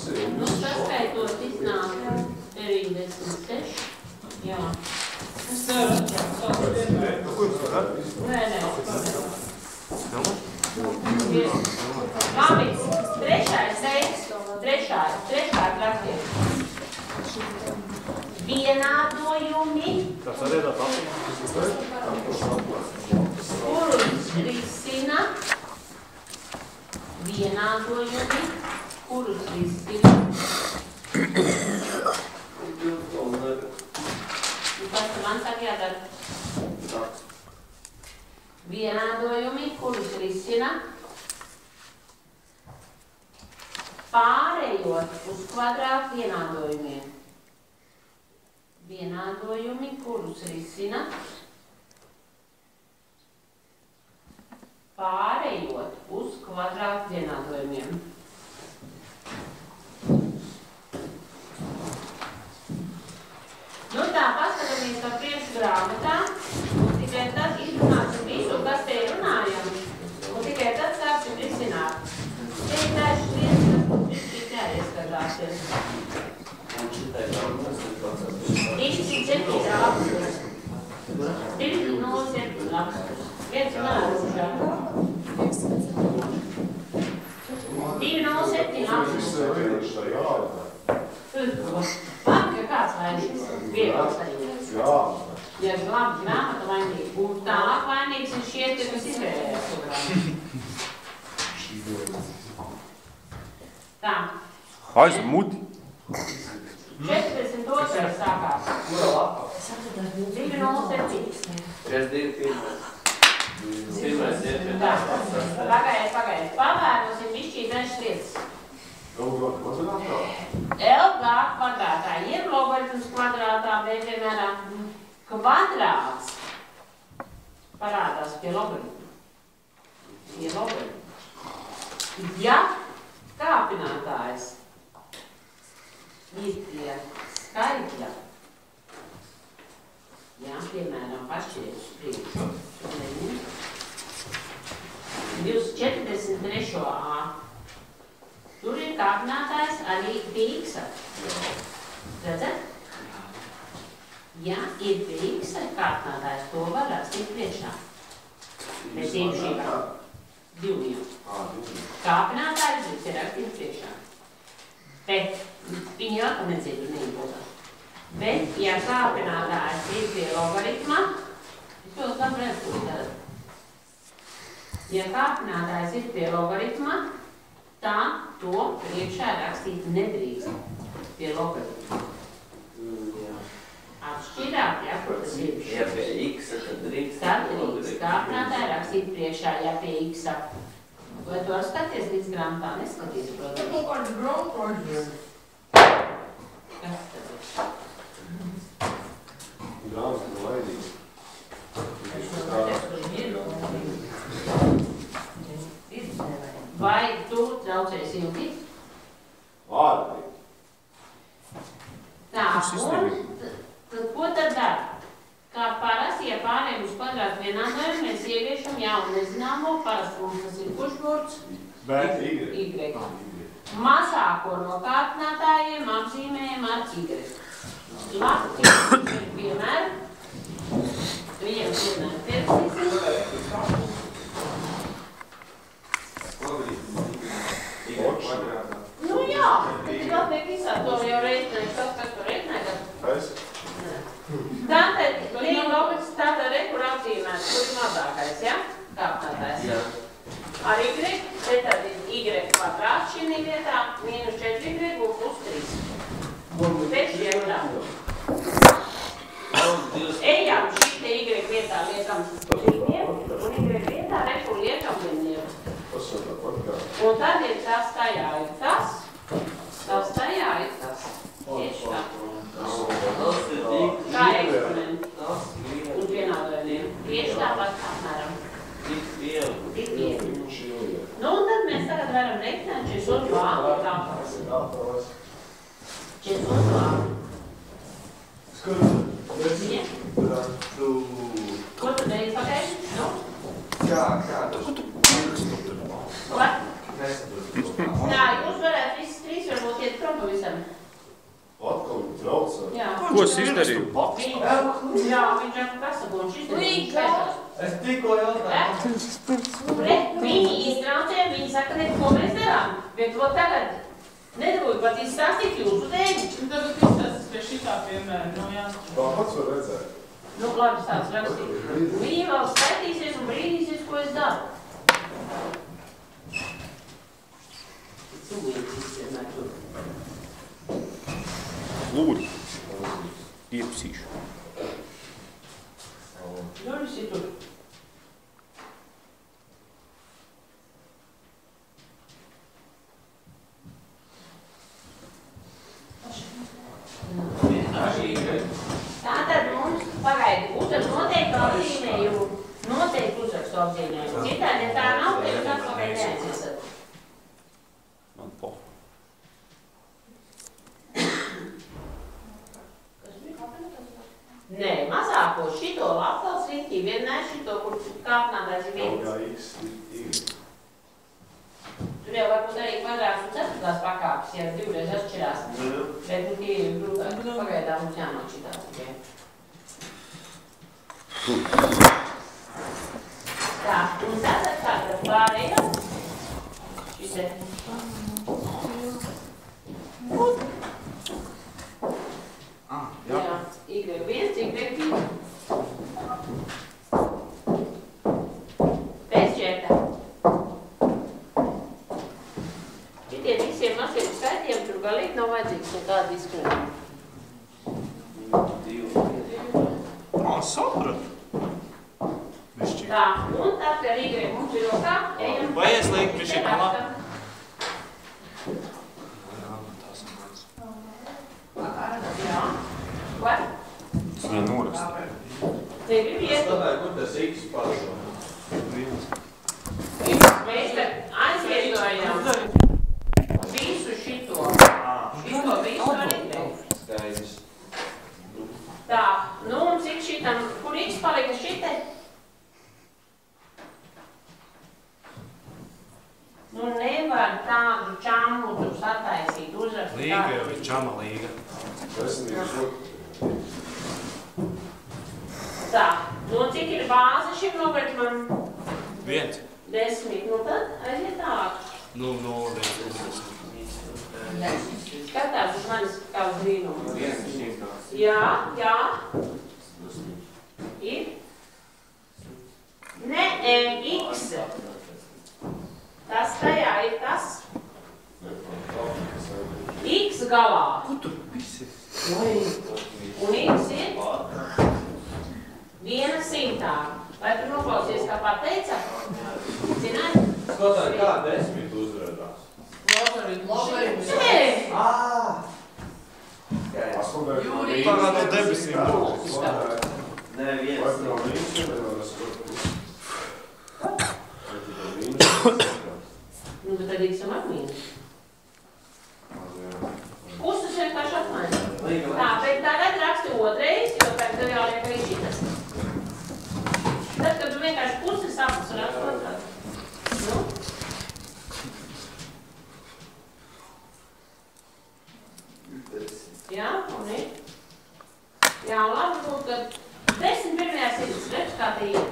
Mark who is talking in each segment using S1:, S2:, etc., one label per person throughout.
S1: Nu, saskaitot iznāk 96. Jā. Es nevaru atļaut savu vienmēr. Nē. Mamits, trešais teiks, trešā praktieka. Vienādojumi, kurus risina, Kas man saka jādara? Vienādojumi, kurus risina, pārējot uz kvadrātu vienādojumiem. Vienādojumi, kurus risina, pārējot uz kvadrātu vienādojumiem. Nu tā, paskatāmies par priekšu grāmatā, un tikai tad izrunāsim visu, kas te runājam, un tikai tad sāksim risināt. Te ir dažas lietas, kas mums vispīt jāieskatās. 207 rakstus. 207 rakstus. Viens nārūžā. 207 rakstus. Labi, ka kāds vainīgs. Viegls vainīgs. Ja es labi grāmata vainīgs. Un tālāk vainīgs ir šie, kas izvērējās to grāmatu. Tā.
S2: Aiz muti.
S1: 42. sākās.
S3: Kura lapā?
S1: 207.
S3: 3-2-1.
S1: Tā. Pagaidiet. Pavērnosim višķīt dažas lietas. LG kvadrātā, jeb logaritms kvadrātā, B vienmērā kvadrāts parādās pie logaritma. Ja kāpinātājs ir pie skaitļa, jā, piemēram, pašķiet uz priekšu, 243. A. Tur ir kāpinātājs arī pie x. Redzat? Ja ir pie x kāpinātājs, to var rakstīt priekšā. Mēs īpašībā diviem. Kāpinātājs ir rakstīt priekšā. Bet viņi vēl nedzirdu neimportā. Bet, ja kāpinātājs ir pie logaritma, es to labi redzu, ja kāpinātājs ir pie logaritma, tā to priekšā rakstīt nedrīkst pie logaritma. Atšķirāk, ja, protams, ir šis.
S3: Ja pie x, tad drīkst.
S1: Tad drīkst kāpinātāji rakstīt priekšā, ja pie x. Vai tu var skaties līdz grāmatā? Neskaties, protams.
S4: Nu, kāds grāmatā?
S1: Kas tad ir?
S5: Grāmatā laidīgs.
S1: Vai tu traucēsi ilgi?
S5: Ārīgi.
S1: Tā, un tad ko tad dara? Kā parasti, ja pārējiem uz kvadrātu vienādojumu, mēs ieviešam jaunu nezināmo, parasti mums tas ir kuršburts?
S5: Bet
S1: Y. Mazāko no kāpinātājiem apzīmējam ar Y. Labi, piemēram, viņiem piemēram pierakstīsim. Nu jā, tad ir atliek visā to jau reiķināt, kas to reiķināt. Tātad, tātad rekur apzīmēt, kur ir mazākais, ja? Kāpinātājs.
S3: Jā.
S1: Ar Y, te tad ir Y kvadrāts šī vietā, mīnus 4Y un plus 3. Pēc šiem grāmatiem. Ejam šī te Y vietā liekam līnieku, un Y vietā rekur liekam līnieku. Un tad ir tas tajā ir tas tajā ir tas. Tieši tā. Kā eksperimenti. Un vienādojumiem. Tieši tāpat apmēram. Tik vienu. Nu, un tad mēs tagad varam reiķināt 42 tāpēc. 42. Ko tu deji pagaidi? Nu?
S3: Kā?
S1: Ko? Jā, jūs varētu visas trīs varbūt iet
S2: Ko es izdarīju?
S1: Jā, viņš ar kasabonu šis
S4: Līga.
S3: Es tikko jautāju.
S1: Viņi iztraucē, viņi saka, ne, ko mēs darām. Bet to tagad nedabūju pat izstāstīt jūsu dēļ.
S4: Tagad izstāstīs pie šitā piemēra, no jā.
S5: Tā pats var redzēt.
S1: Nu, labi, tāds rakstīt. Viņi vēl skaitīsies un brīdīsies, ko es daru.
S2: Lūdzu. Iepsīšu.
S1: Durvis ir tur. Tātad mums, pagaidi, uzrakstu noteikti apzīmējumu, noteikti uzrakstu apzīmējumu. Citādi, ja tā nav, tad jūs atpakaļ neaizsat.
S2: Man po.
S1: Nē, mazāko šito laptals riņķī, vienmēr šito, kur kāpnādās ir viens. Tur jau varbūt arī kvadrāts un ceturtās pakāpes, ja divreiz atšķirās. Bet nu tie ir grūtāk, pagaidām mums jānošķitās tikai. Tā, un tātad tātad pārējā. Šite. Jā, Y1, Y2. Pēc četā. Šitie visiem maziem skaitiem tur galīgi nav vajadzīgs nekāda diskrēta.
S6: Sapratu.
S1: Tā, un tad, kad Y mums ir rokā, ejam.
S6: Vai es lieku pie šī malā?
S1: Jā. Ko?
S2: Es viņai norakstu.
S1: Tev ir iet.
S3: Kur tas X pašo?
S1: Mēs te aizvietojam visu šito. Šito visu arī.
S3: Skaidrs.
S1: Tā, nu un cik šitam, kur X palika šite? Nu nevar tādu čamutu sataisīt, uzrakstīt.
S6: Līga jau ir čama līga.
S1: Tā, nu cik ir bāze šim logaritmam?
S6: 1.
S1: 10, nu tad aiziet tālāk.
S6: Nu, 0, 10.
S1: Skatās uz manis kā uz brīnumu. Jā, jā. Ir? Ne, X. Tas tajā ir tas. X galā.
S6: Kur tu visi?
S1: Un X ir 1/100. Vai tu noklausies, kā pateica? Zināji?
S3: Skotāji, kā 10 uzrādās?
S4: Logaritms.
S1: Nē!
S4: Jūrī.
S6: Tagad no debesīm.
S3: Nē, viens.
S1: Nu, bet tad X ar mīnus. Puses vienkārši apmaina. Tā, bet tagad raksti otrais, jo pēc tev jau liek arī šitas. Tad, kad tu vienkārši puses apus raksti otrās. Nu? Jā, un ir. Jā, labi būtu, ka 10 pirmajās ir redz, kā te iet.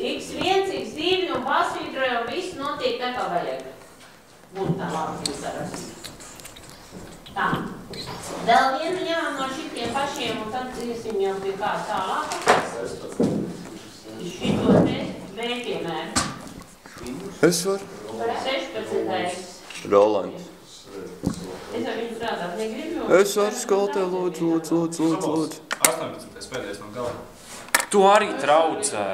S1: X1, X2 un pasvītrojam, viss notiek tā, kā vajag. Būtu tā labi sarakstīt. Tā. Vēl vienu ņemam no šitiem pašiem un tad iesim jau pie kā tālāk. Šito te vēpiemēru.
S2: Es varu.
S1: 16.
S2: Rolands.
S1: Es ar viņu strādāt negribu.
S2: Es varu skoltē, lūdzu.
S6: 18. pēdējais no galā.
S2: Tu arī traucē.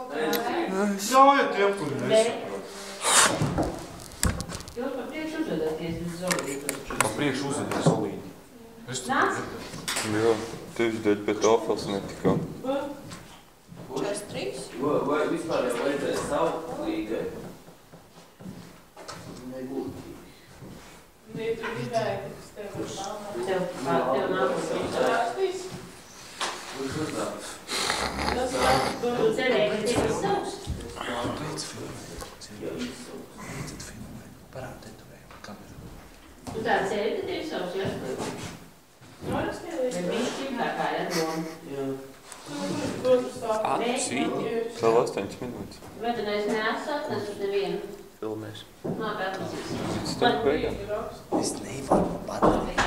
S6: Ļaujiet tiem, kuri nesaprot.
S1: Jūs pa priekšu uzvedāties uz Zolītu.
S2: Pa priekšu uzvedies Zolīti.
S1: Nāc?
S2: Jā, tieši dēļ pie tāfels netikām.
S4: 43.
S3: Vai vispār jau vajadzēja savu līgai? Nebūtu.
S4: Nē, tu gribēji, ka tas tev ir
S1: Tev nākos
S4: rakstīs.
S3: Kurš uzdāvs?
S4: Tas
S1: Tu
S4: var
S1: cerēji, ka tev ir savs?
S6: Parādiet, tu vajag kameru.
S1: Tu tāds
S2: Vēl 8 minūtes.
S1: Vai tu neesi atnesus nevienu?
S2: Filmēs.
S1: Labi, atnesīsim.
S2: Starp beigām.
S7: Es nevaru padarīt.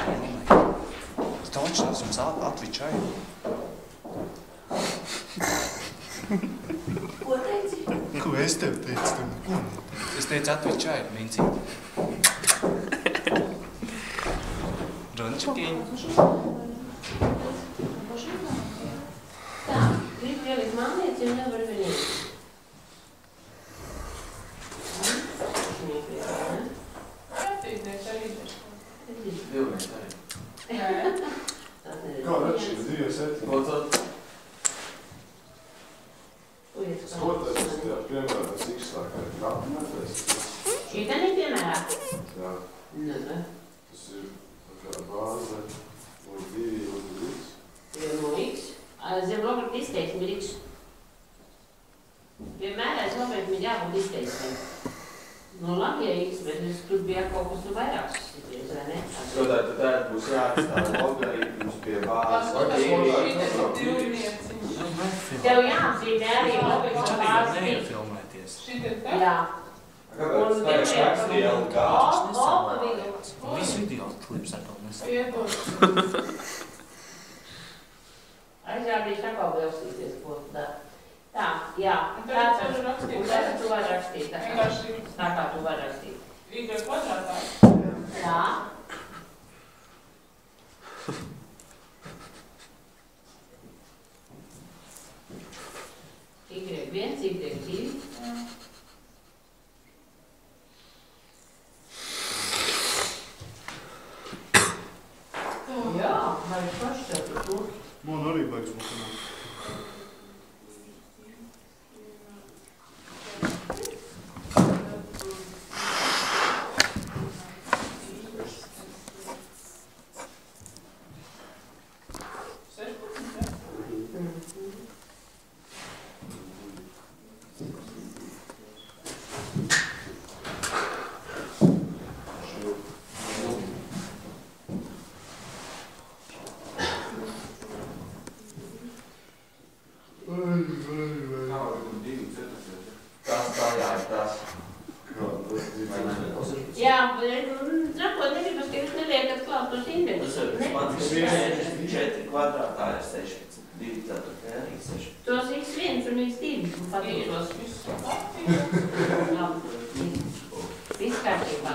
S7: Točnās jums atvičāju.
S1: Ko teici?
S6: Ko es tev teicu? Tev neko neteicu.
S7: Es teicu atvičāju, mincīt. Runčikiņi.
S1: Tā, gribu ielikt mānieci, jo nevar viņu.
S4: Jātīdnieks arī ir.
S3: Divnieks arī.
S5: Kā redz šīs 2 septiņas?
S3: Lūdzu.
S5: Skoties, jā, piemēram, es īstākā kāpināties.
S1: Šī tā nepiemērā?
S5: Jā,
S1: Nē.
S5: tas ir tā kā bāze, un 2 un 3.
S1: Jo no X. Zem Roberta izteiksmi ir X. Vienmēr aiz Roberta ir jābūt izteiksmēm. Nu labi, ja X, bet es tur bija kaut kas nu vairāk sasīties, vai ne?
S3: Skotāt, tad tā būs jāatstāv logaritmus pie bāzes.
S1: Tev jāapzīmē arī Roberta bāzi.
S7: Filmēties.
S4: Šī ir tā?
S1: Jā.
S3: Kāpēc tā rakstīja LK?
S1: Opa vidu.
S7: Visu video klips ar to nesaka.
S4: Piedod.
S1: Aizrādīšu atkal vēlstīties, ko tu dari. Tā, jā.
S4: Un tagad tu vari rakstīt.
S1: Un tagad tu vari rakstīt.
S4: Vienkārši
S1: Tā kā tu vari rakstīt.
S4: Y kvadrātā.
S1: Jā. Y1, Y2. Jā, vai pašķētu to?
S6: Man arī baigs matemātika.
S1: Jā, sakot, negribas, ka jūs neliekat klāt tos indeksus.
S3: Tas ir 4 kvadrātā ir 16. 2 ceturtā arī 16.
S1: Tos X1 un X2 patīšos. Viss kārtībā.